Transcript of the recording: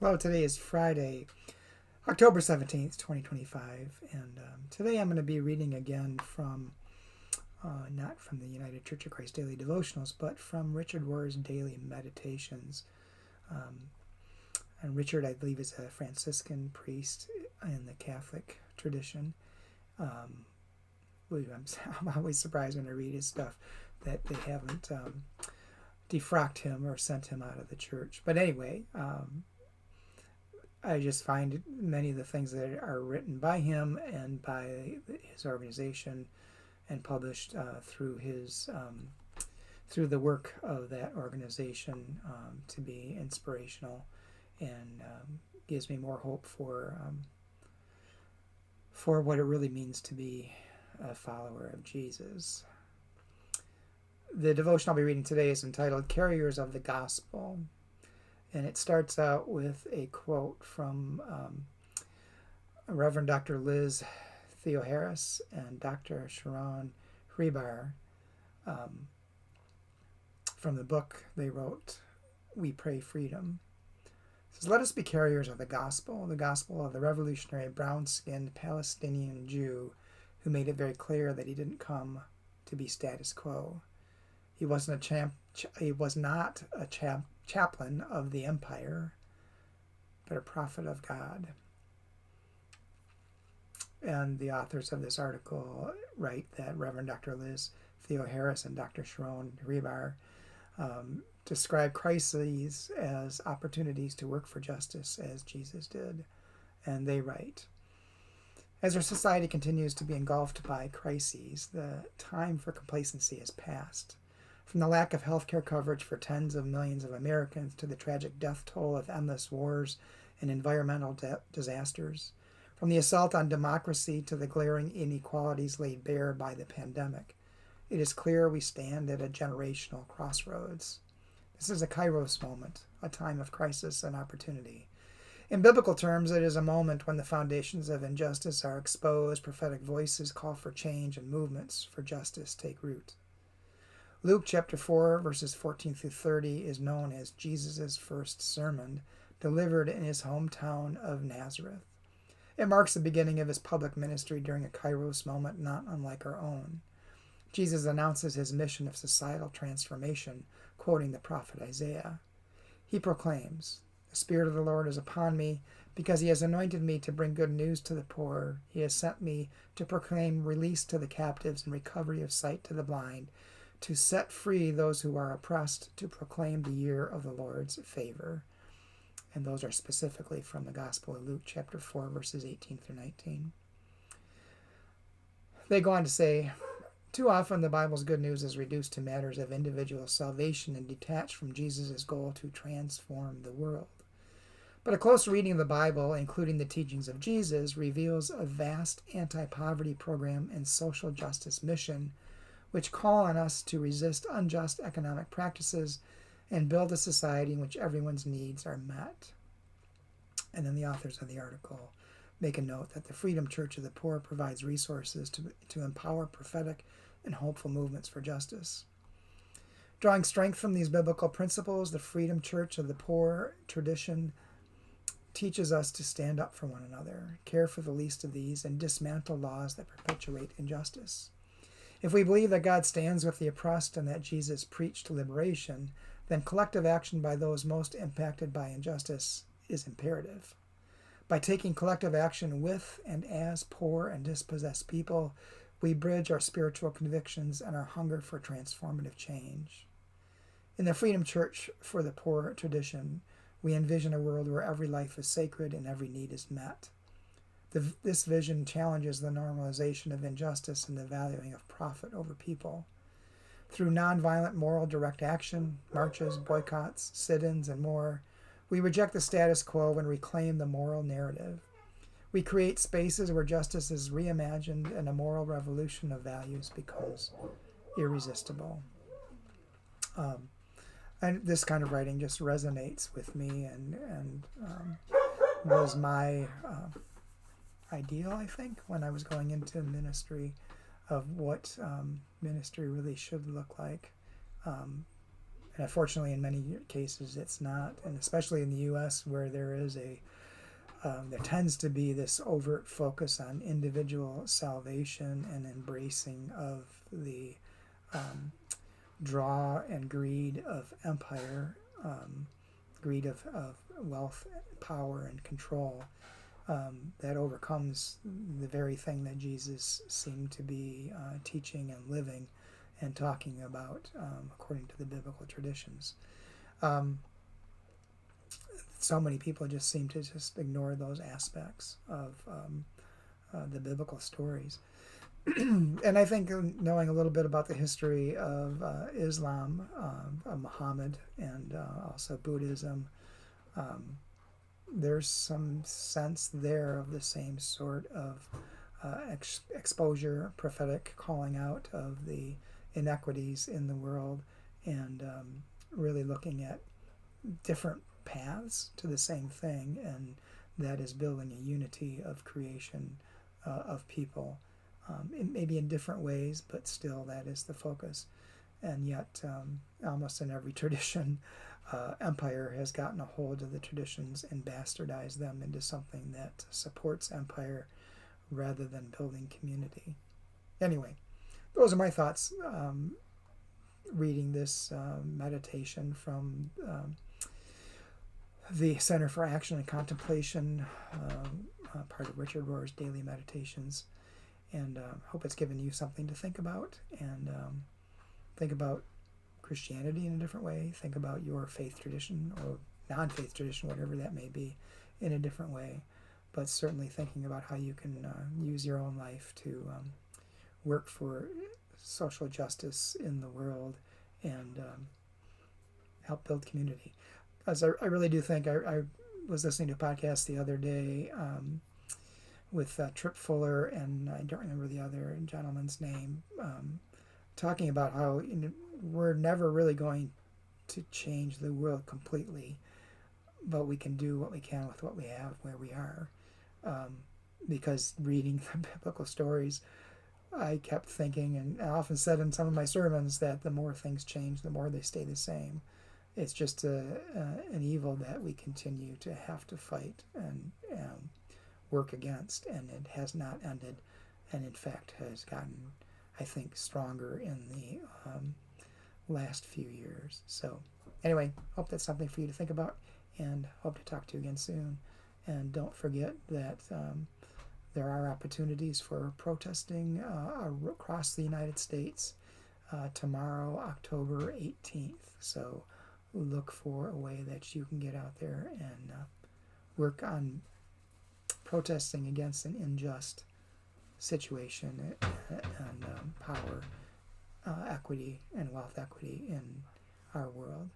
Well, today is Friday, October 17th, 2025, and today I'm going to be reading again from, not from the United Church of Christ Daily Devotionals, but from Richard Rohr's Daily Meditations. Um, and Richard, I believe, is a Franciscan priest in the Catholic tradition. Um, I'm always surprised when I read his stuff that they haven't defrocked him or sent him out of the church. But anyway, I just find many of the things that are written by him and by his organization and published through the work of that organization to be inspirational and gives me more hope for what it really means to be a follower of Jesus. The devotion I'll be reading today is entitled "Carriers of the Gospel," and it starts out with a quote from Reverend Dr. Liz Theoharis and Dr. Sharon Hribar um, from the book they wrote, We Pray Freedom. It says, "Let us be carriers of the gospel of the revolutionary brown-skinned Palestinian Jew who made it very clear that he didn't come to be status quo. He wasn't a champ. He was not a chaplain of the empire, but a prophet of God." And the authors of this article write that Reverend Dr. Liz Theoharis and Dr. Sharon Hribar describe crises as opportunities to work for justice, as Jesus did. And they write, "As our society continues to be engulfed by crises, the time for complacency has passed. From the lack of healthcare coverage for tens of millions of Americans to the tragic death toll of endless wars and environmental disasters, from the assault on democracy to the glaring inequalities laid bare by the pandemic, it is clear we stand at a generational crossroads. This is a kairos moment, a time of crisis and opportunity. In biblical terms, it is a moment when the foundations of injustice are exposed, prophetic voices call for change, and movements for justice take root." Luke chapter 4, verses 14 through 30 is known as Jesus' first sermon, delivered in his hometown of Nazareth. It marks the beginning of his public ministry during a kairos moment not unlike our own. Jesus announces his mission of societal transformation, quoting the prophet Isaiah. He proclaims, "The Spirit of the Lord is upon me, because he has anointed me to bring good news to the poor. He has sent me to proclaim release to the captives and recovery of sight to the blind, to set free those who are oppressed, to proclaim the year of the Lord's favor." And those are specifically from the Gospel of Luke chapter 4, verses 18 through 19. They go on to say, "Too often the Bible's good news is reduced to matters of individual salvation and detached from Jesus' goal to transform the world. But a close reading of the Bible, including the teachings of Jesus, reveals a vast anti-poverty program and social justice mission which call on us to resist unjust economic practices and build a society in which everyone's needs are met." And then the authors of the article make a note that the Freedom Church of the Poor provides resources to empower prophetic and hopeful movements for justice. Drawing strength from these biblical principles, the Freedom Church of the Poor tradition teaches us to stand up for one another, care for the least of these, and dismantle laws that perpetuate injustice. If we believe that God stands with the oppressed and that Jesus preached liberation, then collective action by those most impacted by injustice is imperative. By taking collective action with and as poor and dispossessed people, we bridge our spiritual convictions and our hunger for transformative change. In the Freedom Church for the Poor tradition, we envision a world where every life is sacred and every need is met. This vision challenges the normalization of injustice and the valuing of profit over people. Through nonviolent moral direct action, marches, boycotts, sit-ins, and more, we reject the status quo and reclaim the moral narrative. We create spaces where justice is reimagined and a moral revolution of values becomes irresistible. And this kind of writing just resonates with me and was my ideal, I think, when I was going into ministry, of what ministry really should look like. And unfortunately, in many cases, it's not. And especially in the U.S., where there tends to be this overt focus on individual salvation and embracing of the draw and greed of empire, greed of wealth, power, and control, that overcomes the very thing that Jesus seemed to be teaching and living and talking about according to the biblical traditions. So many people just seem to just ignore those aspects of the biblical stories. And I think knowing a little bit about the history of Islam, Muhammad, and also Buddhism, there's some sense there of the same sort of exposure, prophetic calling out of the inequities in the world, and really looking at different paths to the same thing, and that is building a unity of creation of people, maybe in different ways, but still that is the focus. And yet, almost in every tradition, empire has gotten a hold of the traditions and bastardized them into something that supports empire rather than building community. Anyway, those are my thoughts reading this meditation from the Center for Action and Contemplation, part of Richard Rohr's Daily Meditations. And hope it's given you something to think about, and think about Christianity in a different way. Think about your faith tradition or non-faith tradition, whatever that may be, in a different way. But certainly thinking about how you can use your own life to work for social justice in the world and help build community. As I really do think, I was listening to a podcast the other day with Trip Fuller, and I don't remember the other gentleman's name, talking about how we're never really going to change the world completely, but we can do what we can with what we have where we are. Because reading the biblical stories, I kept thinking, and I often said in some of my sermons, that the more things change, the more they stay the same. It's just an evil that we continue to have to fight and work against, and it has not ended, and in fact has gotten, I think, stronger in the last few years. So anyway, hope that's something for you to think about, and hope to talk to you again soon. And don't forget that there are opportunities for protesting across the United States tomorrow, October 18th. So look for a way that you can get out there and work on protesting against an unjust situation and power equity and wealth equity in our world.